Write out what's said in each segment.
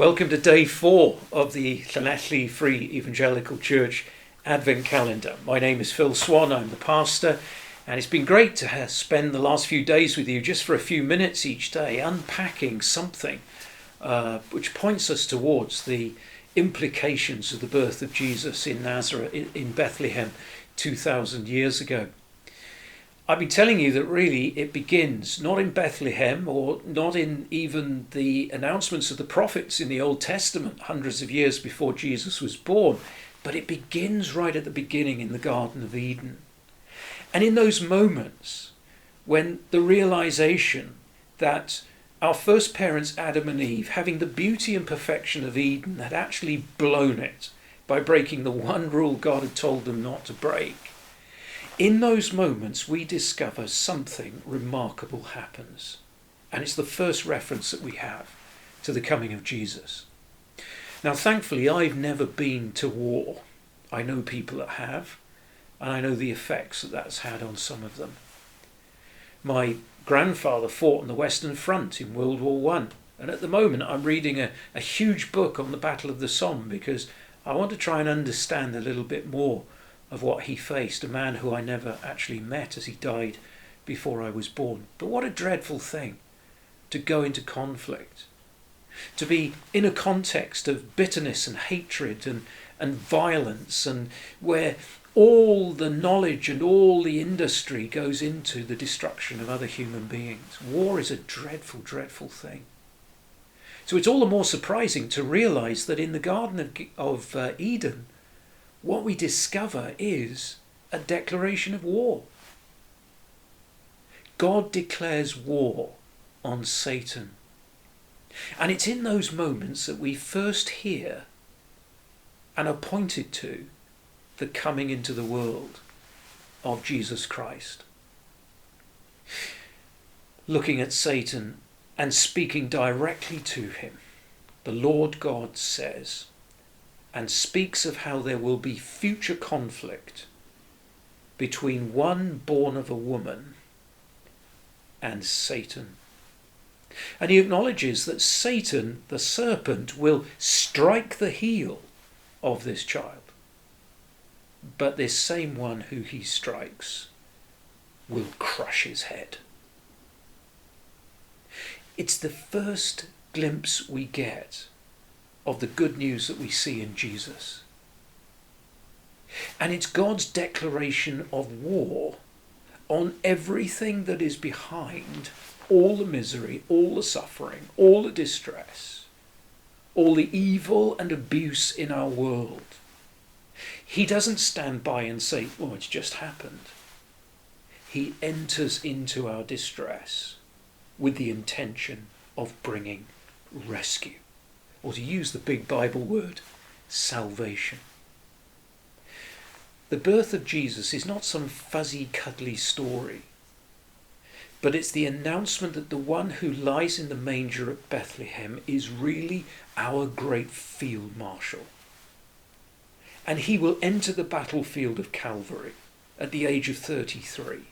Welcome to day 4 of the Llanelli Free Evangelical Church Advent Calendar. My name is Swann, I'm the pastor, and it's been great to spend the last few days with you just for a few minutes each day unpacking something which points us towards the implications of the birth of Jesus in Nazareth, in Bethlehem 2,000 years ago. I've been telling you that really it begins not in Bethlehem or not in even the announcements of the prophets in the Old Testament hundreds of years before Jesus was born, but it begins right at the beginning in the Garden of Eden. And in those moments when the realization that our first parents, Adam and Eve, having the beauty and perfection of Eden, had actually blown it by breaking the one rule God had told them not to break. In those moments, we discover something remarkable happens. And it's the first reference that we have to the coming of Jesus. Now, thankfully, I've never been to war. I know people that have, and I know the effects that that's had on some of them. My grandfather fought on the Western Front in World War I. And at the moment, I'm reading a huge book on the Battle of the Somme because I want to try and understand a little bit more of what he faced, a man who I never actually met as he died before I was born. But what a dreadful thing to go into conflict, to be in a context of bitterness and hatred and violence, and where all the knowledge and all the industry goes into the destruction of other human beings. War is a dreadful, dreadful thing. So it's all the more surprising to realize that in the Garden of Eden, what we discover is a declaration of war. God declares war on Satan. And it's in those moments that we first hear and are pointed to the coming into the world of Jesus Christ. Looking at Satan and speaking directly to him, the Lord God says, and speaks of how there will be future conflict between one born of a woman and Satan. And he acknowledges that Satan, the serpent, will strike the heel of this child. But this same one who he strikes will crush his head. It's the first glimpse we get of the good news that we see in Jesus. And it's God's declaration of war on everything that is behind all the misery, all the suffering, all the distress, all the evil and abuse in our world. He doesn't stand by and say, "Oh, it's just happened." He enters into our distress with the intention of bringing rescue. Or to use the big Bible word, salvation. The birth of Jesus is not some fuzzy, cuddly story, but it's the announcement that the one who lies in the manger at Bethlehem is really our great field marshal. And he will enter the battlefield of Calvary at the age of 33,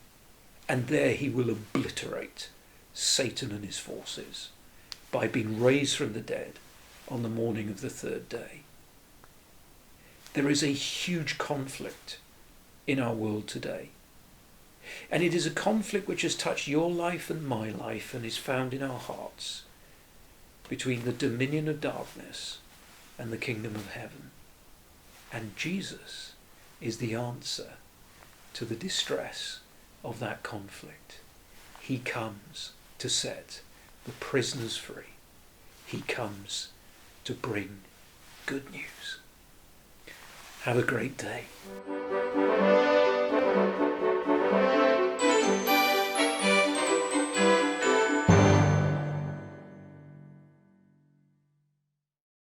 and there he will obliterate Satan and his forces by being raised from the dead on the morning of the third day. There is a huge conflict in our world today. And it is a conflict which has touched your life and my life and is found in our hearts between the dominion of darkness and the kingdom of heaven. And Jesus is the answer to the distress of that conflict. He comes to set the prisoners free. He comes to bring good news. Have a great day.